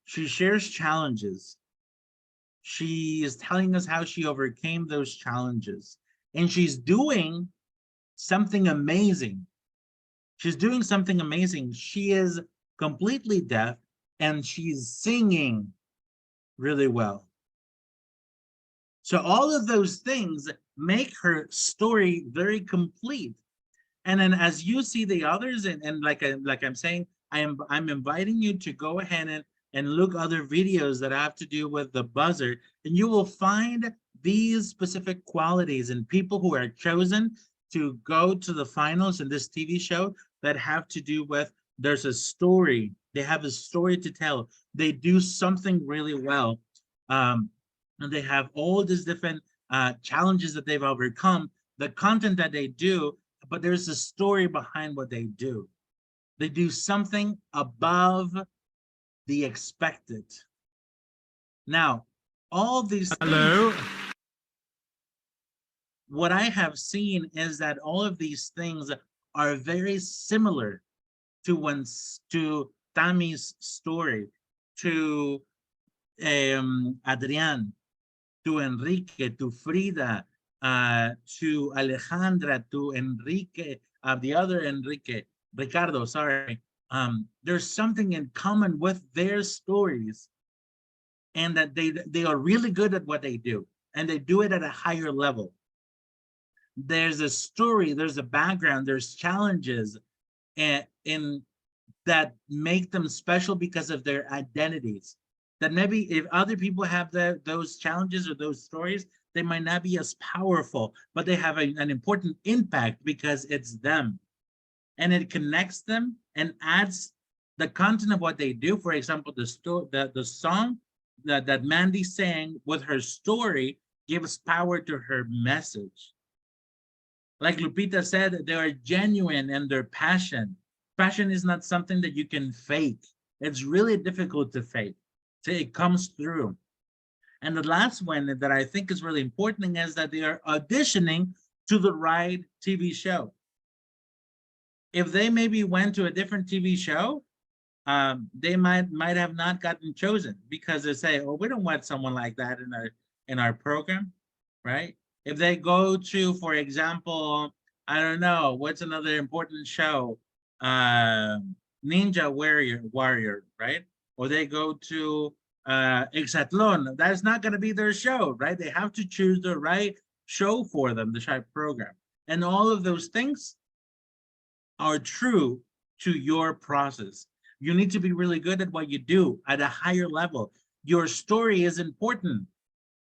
She shares challenges. She is telling us how she overcame those challenges, and she's doing something amazing. She's doing something amazing. She is completely deaf and she's singing really well. So all of those things make her story very complete. And then as you see the others, and like I'm saying, I'm inviting you to go ahead and look other videos that have to do with the buzzer, and you will find these specific qualities in people who are chosen to go to the finals in this TV show that have to do with, there's a story, they have a story to tell, they do something really well, and they have all these different challenges that they've overcome, the content that they do, but there's a story behind what they do. They do something above the expected. Now, all these things, what I have seen is that all of these things are very similar to Tammy's story, to Adrián, to Enrique, to Frida, to Alejandra, to Enrique, the other Enrique, Ricardo, sorry. There's something in common with their stories, and that they are really good at what they do, and they do it at a higher level. There's a story, there's a background, there's challenges in that make them special because of their identities. That maybe if other people have those challenges or those stories, they might not be as powerful, but they have an important impact because it's them. And it connects them and adds the content of what they do. For example, the song that Mandy sang with her story gives power to her message. Like Lupita said, they are genuine in their passion. Passion is not something that you can fake. It's really difficult to fake. So it comes through. And the last one that I think is really important is that they are auditioning to the right TV show. If they maybe went to a different TV show, they might have not gotten chosen because they say, "Oh, we don't want someone like that in our program," right? If they go to, for example, I don't know, what's another important show? Ninja Warrior, right? Or they go to Exatlon, that's not going to be their show, right? They have to choose the right show for them, the right program. And all of those things are true to your process. You need to be really good at what you do at a higher level. Your story is important.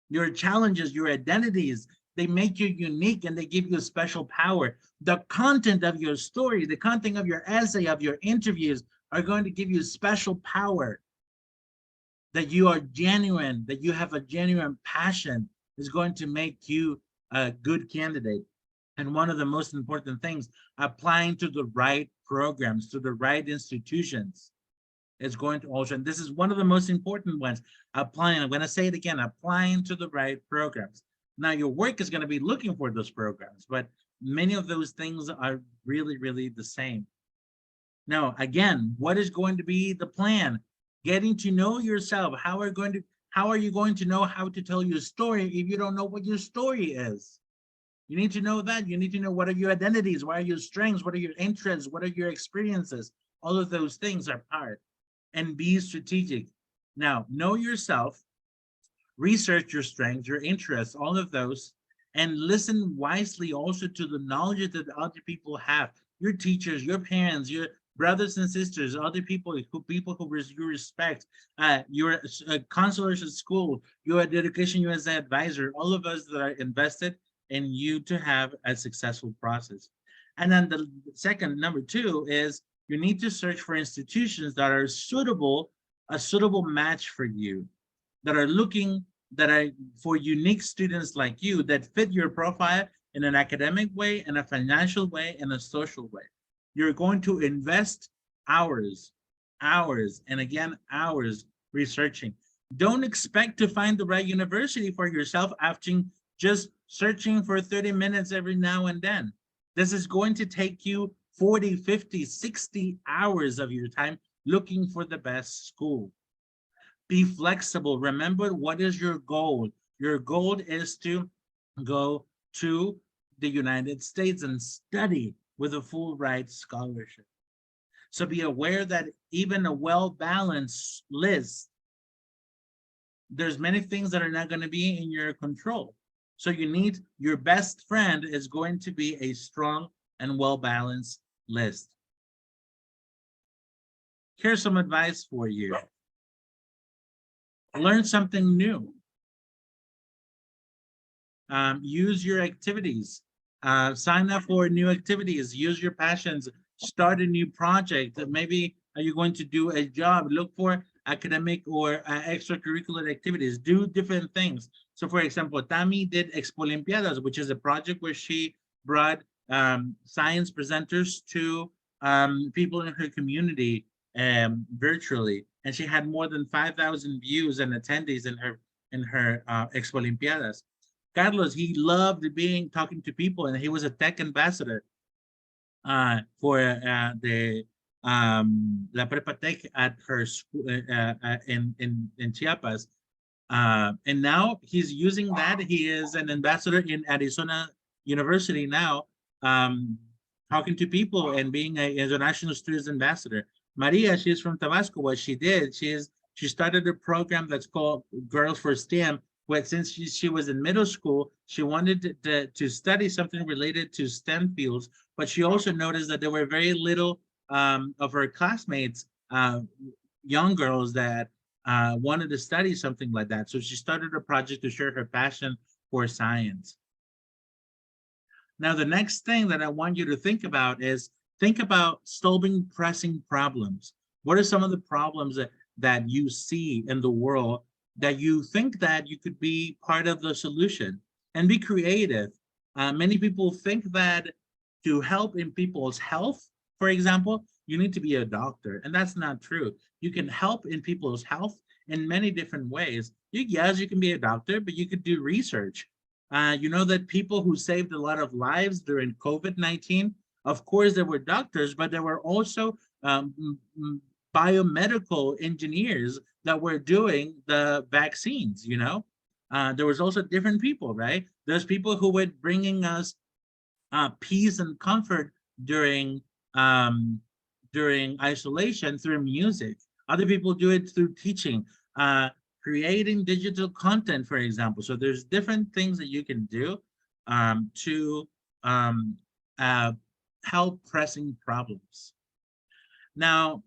Your challenges, your identities, they make you unique and they give you a special power. The content of your story, the content of your essay, of your interviews are going to give you special power. That you are genuine, that you have a genuine passion is going to make you a good candidate. And one of the most important things, applying to the right programs, to the right institutions is going to also, and this is one of the most important ones, applying, I'm going to say it again, applying to the right programs. Now your work is going to be looking for those programs, but many of those things are really, really the same. Now, again, what is going to be the plan? Getting to know yourself. How are you going to know how to tell your story if you don't know what your story is? You need to know that. You need to know what are your identities, what are your strengths, what are your interests, what are your experiences. All of those things are part. And be strategic. Now, know yourself, research your strengths, your interests, all of those, and listen wisely also to the knowledge that other people have. Your teachers, your parents, your brothers and sisters, other people who you respect, your counselors at school, your Education USA advisor, all of us that are invested in you to have a successful process. And then the second, number two, is you need to search for institutions that are suitable, a suitable match for you, that are looking, that are for unique students like you, that fit your profile in an academic way, in a financial way, in a social way. You're going to invest hours, and again, hours researching. Don't expect to find the right university for yourself after just searching for 30 minutes every now and then. This is going to take you 40, 50, 60 hours of your time looking for the best school. Be flexible. Remember, what is your goal? Your goal is to go to the United States and study with a full ride scholarship. So be aware that even a well-balanced list, there's many things that are not going to be in your control. So you need, your best friend is going to be a strong and well-balanced list. Here's some advice for you. Learn something new. Use your activities. Sign up for new activities. Use your passions. Start a new project. Maybe are you going to do a job? Look for academic or extracurricular activities. Do different things. So for example, Tammy did Expolimpiadas, which is a project where she brought science presenters to people in her community virtually. And she had more than 5,000 views and attendees in her Expolimpiadas. Carlos, he loved talking to people, and he was a tech ambassador for the La Prepa Tech at her school in Chiapas. And now he's using that. He is an ambassador in Arizona University now, talking to people and being an international students ambassador. Maria, she's from Tabasco. What she did, she started a program that's called Girls for STEM. But since she was in middle school, she wanted to study something related to STEM fields, but she also noticed that there were very little of her classmates, young girls that wanted to study something like that. So she started a project to share her passion for science. Now, the next thing that I want you to think about is think about solving pressing problems. What are some of the problems that you see in the world that you think that you could be part of the solution? And be creative. Many people think that to help in people's health, for example, you need to be a doctor, and that's not true. You can help in people's health in many different ways. Yes, you can be a doctor, but you could do research. You know that people who saved a lot of lives during COVID-19, of course, there were doctors, but there were also biomedical engineers that were doing the vaccines, you know? There was also different people, right? There's people who were bringing us peace and comfort during isolation through music. Other people do it through teaching, creating digital content, for example. So there's different things that you can do to help pressing problems. Now,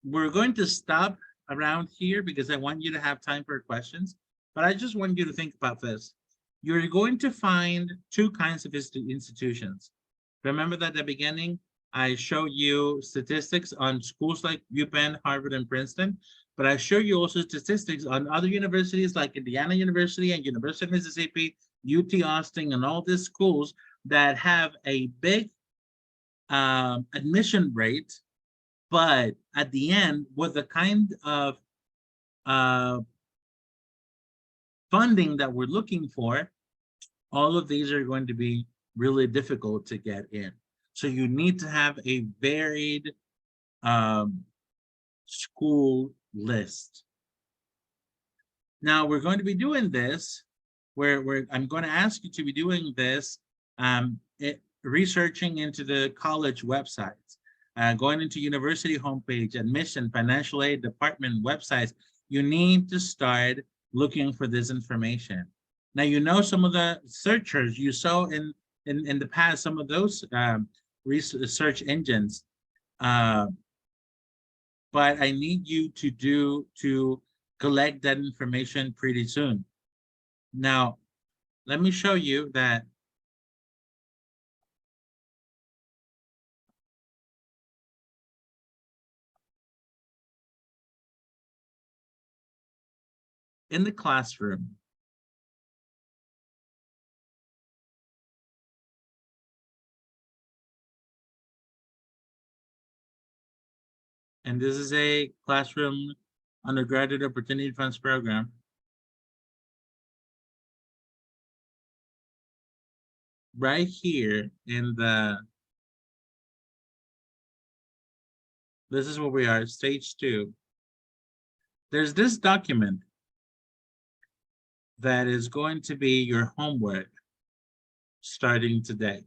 we're going to stop around here because I want you to have time for questions, but I just want you to think about this. You're going to find two kinds of institutions. Remember that at the beginning, I showed you statistics on schools like UPenn, Harvard, and Princeton, but I show you also statistics on other universities like Indiana University and University of Mississippi, UT Austin, and all these schools that have a big admission rate, but at the end, with the kind of funding that we're looking for, all of these are going to be really difficult to get in. So you need to have a varied school list. Now we're going to be doing this where I'm going to ask you to be doing this, researching into the college websites, going into university homepage, admission, financial aid department websites. You need to start looking for this information. Now, you know some of the searchers you saw in the past, some of those research engines, but I need you to collect that information pretty soon. Now, let me show you that in the classroom, and this is a classroom undergraduate opportunity funds program. Right here in this is where we are, stage 2. There's this document that is going to be your homework starting today.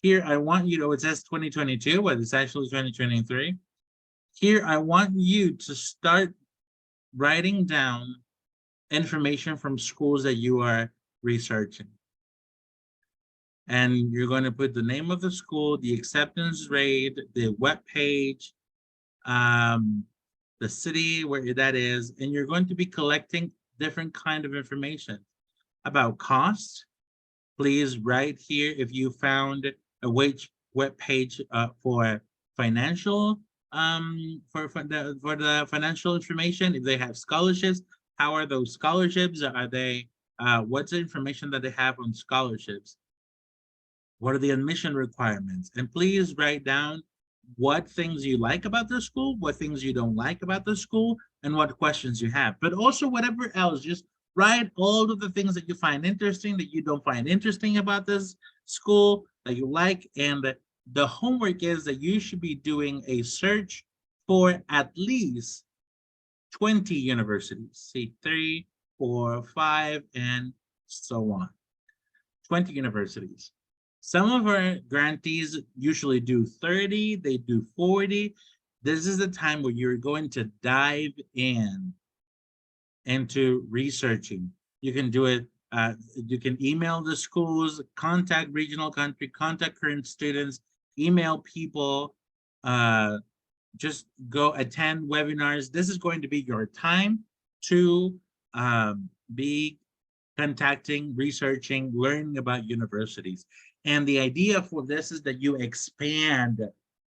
Here, I want you to, it says 2022, but it's actually 2023. Here, I want you to start writing down information from schools that you are researching. And you're going to put the name of the school, the acceptance rate, the web page, the city where that is, and you're going to be collecting different kind of information about cost. Please write here if you found a web page for financial for the financial information. If they have scholarships, how are those scholarships? Are they what's the information that they have on scholarships? What are the admission requirements? And please write down what things you like about the school, what things you don't like about the school, and what questions you have. But also whatever else, just write all of the things that you find interesting, that you don't find interesting about this school, that you like. And the homework is that you should be doing a search for at least 20 universities. See, 3, 4, 5, and so on. 20 universities. Some of our grantees usually do 30, they do 40. This is the time where you're going to dive into researching. You can do it, you can email the schools, contact regional country, contact current students, email people, just go attend webinars. This is going to be your time to be contacting, researching, learning about universities. And the idea for this is that you expand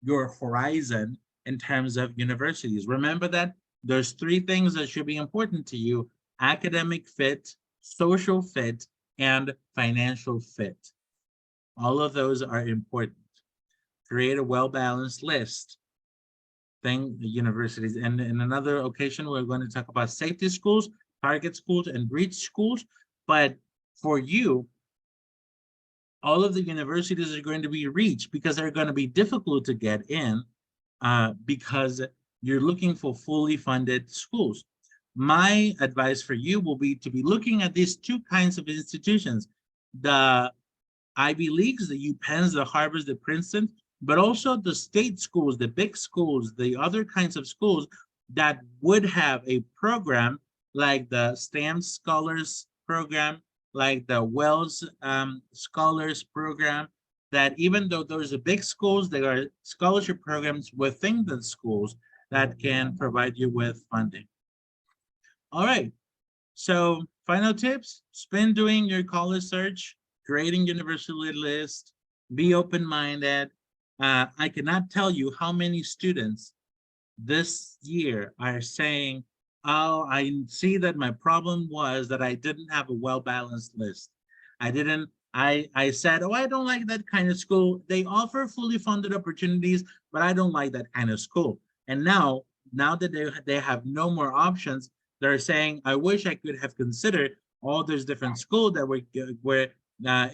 your horizon in terms of universities. Remember that there's 3 things that should be important to you: academic fit, social fit, and financial fit. All of those are important. Create a well-balanced list. Thank the universities. And in another occasion, we're going to talk about safety schools, target schools, and breach schools. But for you, all of the universities are going to be reached because they're going to be difficult to get in because you're looking for fully funded schools. My advice for you will be to be looking at these 2 kinds of institutions: the Ivy Leagues, the UPenns, the Harvards, the Princeton, but also the state schools, the big schools, the other kinds of schools that would have a program like the STEM Scholars Program, like the Wells Scholars Program, that even though those are big schools, there are scholarship programs within the schools that can provide you with funding. All right, so final tips: spend doing your college search, creating university list, be open-minded. I cannot tell you how many students this year are saying, oh, I see that my problem was that I didn't have a well-balanced list. I said, oh, I don't like that kind of school. They offer fully funded opportunities, but I don't like that kind of school. And now that they have no more options, they're saying, I wish I could have considered all those different schools that were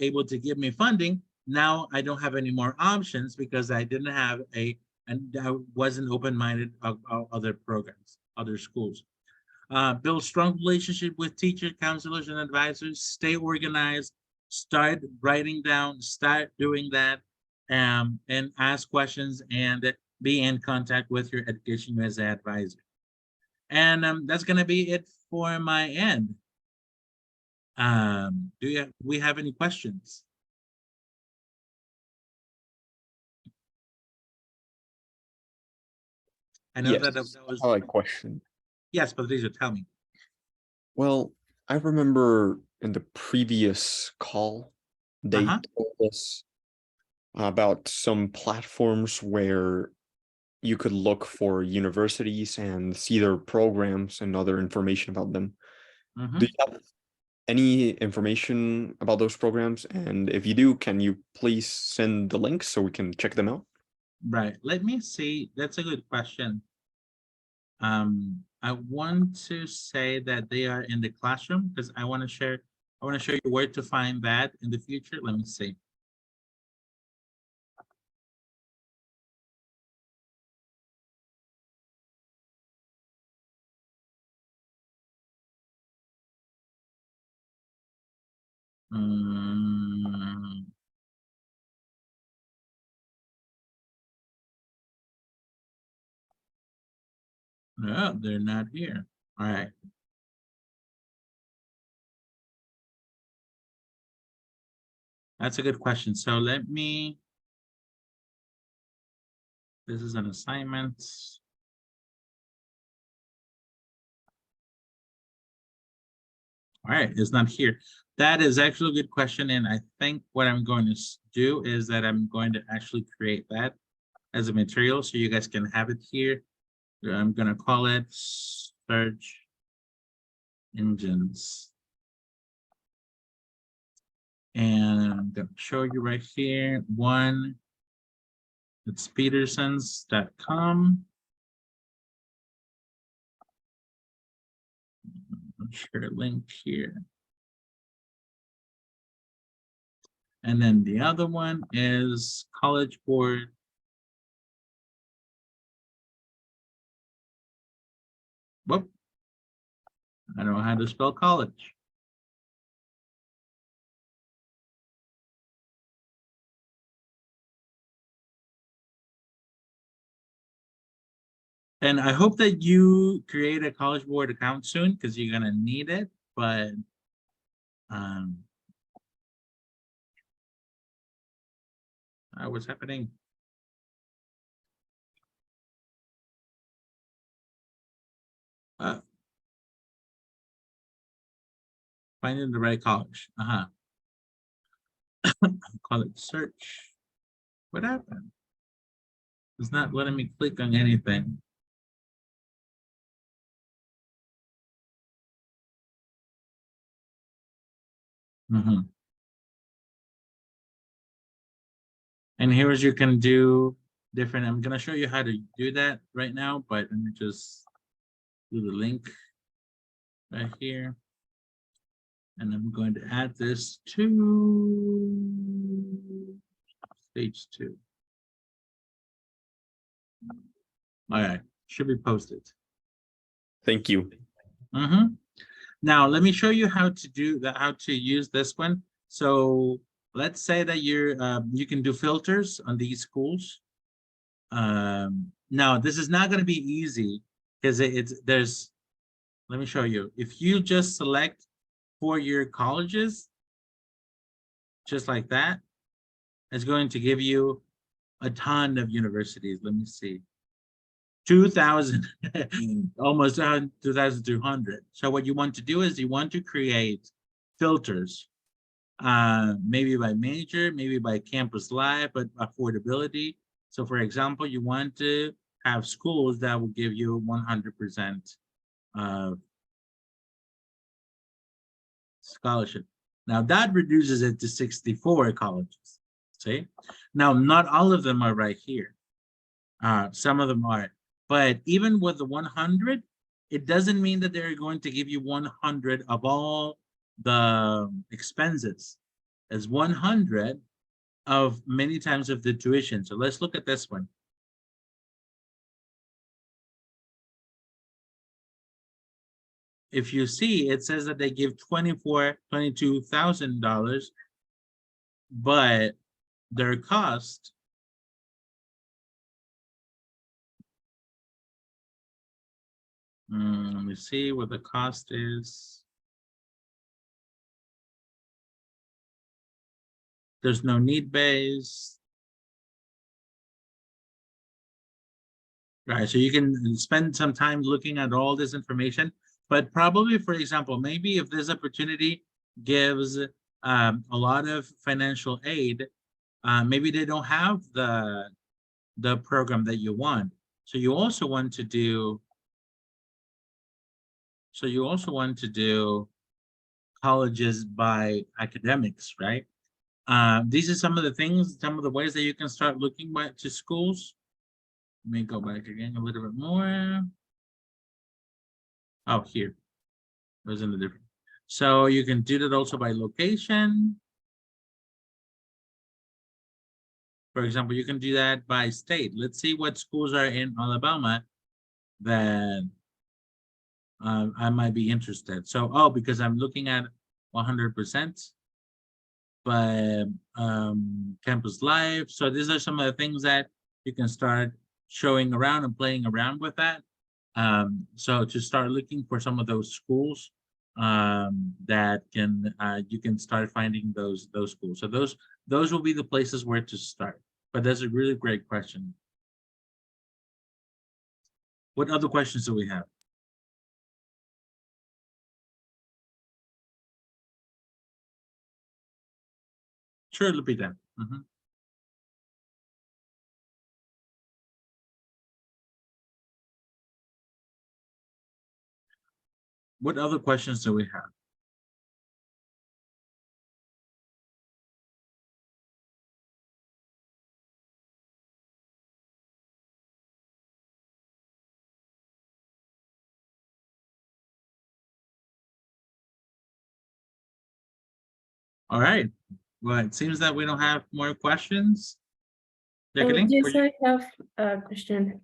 able to give me funding. Now I don't have any more options because I didn't have and I wasn't open-minded of other programs, other schools. Build strong relationship with teachers, counselors, and advisors. Stay organized. Start writing down. Start doing that, and ask questions and be in contact with your Education USA advisor. And that's gonna be it for my end. We have any questions? I know Yes, that was I like question. yes, Patricio, tell me. Well, I remember in the previous call, they Uh-huh. told us about some platforms where you could look for universities and see their programs and other information about them. Mhm. Do you have any information about those programs? And if you do, can you please send the links so we can check them out? Right. Let me see. That's a good question. I want to say that they are in the classroom because I want to show you where to find that in the future. Let me see. No, they're not here. All right. That's a good question. So let me, this is an assignment. All right, it's not here. That is actually a good question. And I think what I'm going to do is that I'm going to actually create that as a material so you guys can have it here. I'm going to call it search engines. And I'm going to show you right here. One, it's petersons.com. Share a link here. And then the other one is College Board. Whoop. I don't know how to spell college. And I hope that you create a College Board account soon because you're gonna need it. But what's happening? Finding the right college. College search. What happened? It's not letting me click on anything. And here's you can do different. I'm gonna show you how to do that right now, but let me just do the link right here. And I'm going to add this to stage 2. All right, should be posted. Thank you. Now, let me show you how to do that, how to use this one. So let's say that you can do filters on these schools. Now, this is not going to be easy because let me show you. If you just select 4-year colleges, just like that, it's going to give you a ton of universities. Let me see. 2,000, almost 2,200. So what you want to do is you want to create filters, maybe by major, maybe by campus life, but affordability. So for example, you want to have schools that will give you 100% scholarship. Now that reduces it to 64 colleges. See? Now, not all of them are right here. Some of them are. But even with the 100, it doesn't mean that they're going to give you 100 of all the expenses. As 100 of many times of the tuition. So let's look at this one. if you see, it says that they give $22,000, but their cost let me see what the cost is. There's no need base. Right, so you can spend some time looking at all this information, but probably, for example, maybe if this opportunity gives a lot of financial aid, maybe they don't have the program that you want. So you also want to do colleges by academics, right? These are some of the things, some of the ways that you can start looking to schools. Let me go back again a little bit more. Oh, here. It was in the different. So you can do that also by location. For example, you can do that by state. Let's see what schools are in Alabama that I might be interested. So, oh, because I'm looking at 100%, but campus life. So these are some of the things that you can start showing around and playing around with that. So to start looking for some of those schools that can you can start finding those schools. So those will be the places where to start. But that's a really great question. What other questions do we have? Sure, Lupita. What other questions do we have? All right. Well, it seems that we don't have more questions. Jacqueline, Yes, I have a question.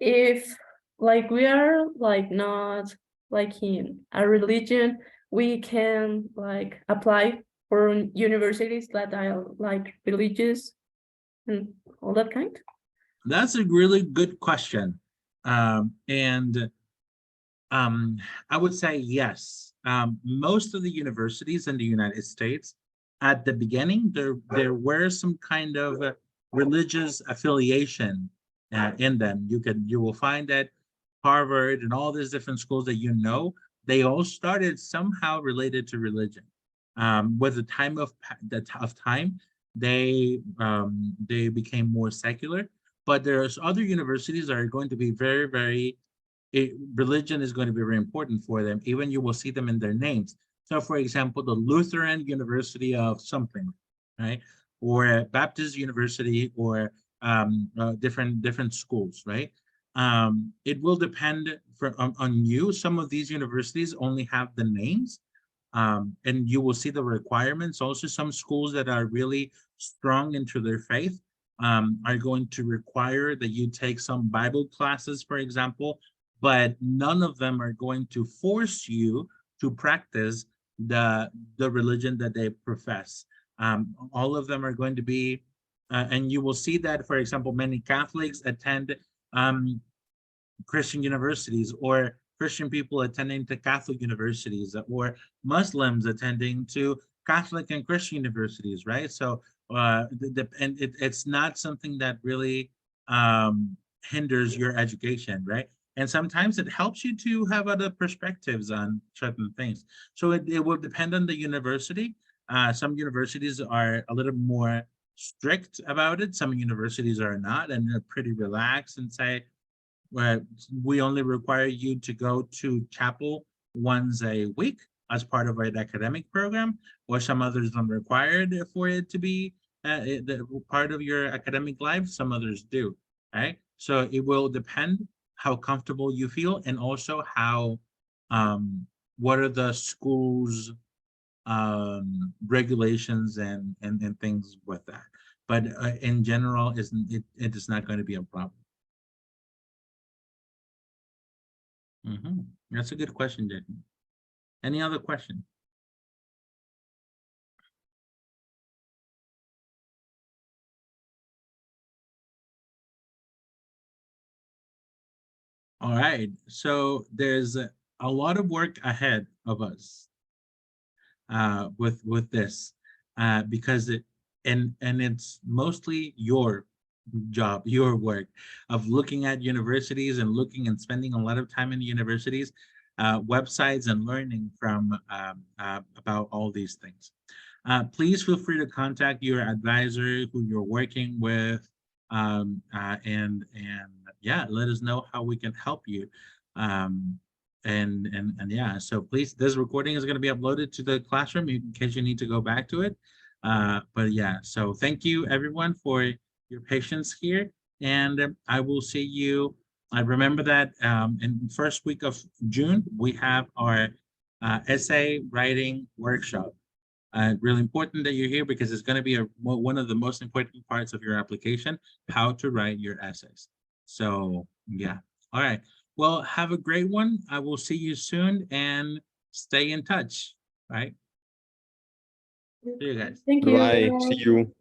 If like we are like not like in a religion, we can like apply for universities that are like religious and all that kind. that's a really good question. I would say yes. Most of the universities in the United States, at the beginning, there were some kind of religious affiliation in them. You will find that Harvard and all these different schools that you know, they all started somehow related to religion. With the time of time, they became more secular. But there's other universities that are going to be very, very religion is going to be very important for them. Even you will see them in their names. So, for example, the Lutheran University of something, right, or Baptist University, or different schools, right? It will depend on you. Some of these universities only have the names, and you will see the requirements. Also, some schools that are really strong into their faith are going to require that you take some Bible classes, for example, but none of them are going to force you to practice the religion that they profess. All of them are going to be, and you will see that, for example, many Catholics attend Christian universities, or Christian people attending to Catholic universities, or Muslims attending to Catholic and Christian universities, right? So, it's not something that really hinders your education, right? And sometimes it helps you to have other perspectives on certain things. So it will depend on the university. Some universities are a little more strict about it. Some universities are not, and they're pretty relaxed and say, well, we only require you to go to chapel once a week as part of an academic program, or some others don't require it for it to be part of your academic life. Some others do, right? So it will depend how comfortable you feel, and also how what are the school's regulations and things with that. But in general, it is not going to be a problem. That's a good question, Jason. Any other question? All right, so there's a lot of work ahead of us with this because and it's mostly your job, your work of looking at universities and looking and spending a lot of time in universities, websites, and learning from about all these things. Please feel free to contact your advisor who you're working with, and yeah, let us know how we can help you. And yeah, so please, this recording is going to be uploaded to the classroom in case you need to go back to it. But yeah, so thank you everyone for your patience here, and I will see you. I remember that in the first week of June, we have our essay writing workshop. Really important that you're here because it's going to be one of the most important parts of your application, how to write your essays. So yeah, all right. Well, have a great one. I will see you soon and stay in touch, right? See you guys. Thank you. Bye. See you.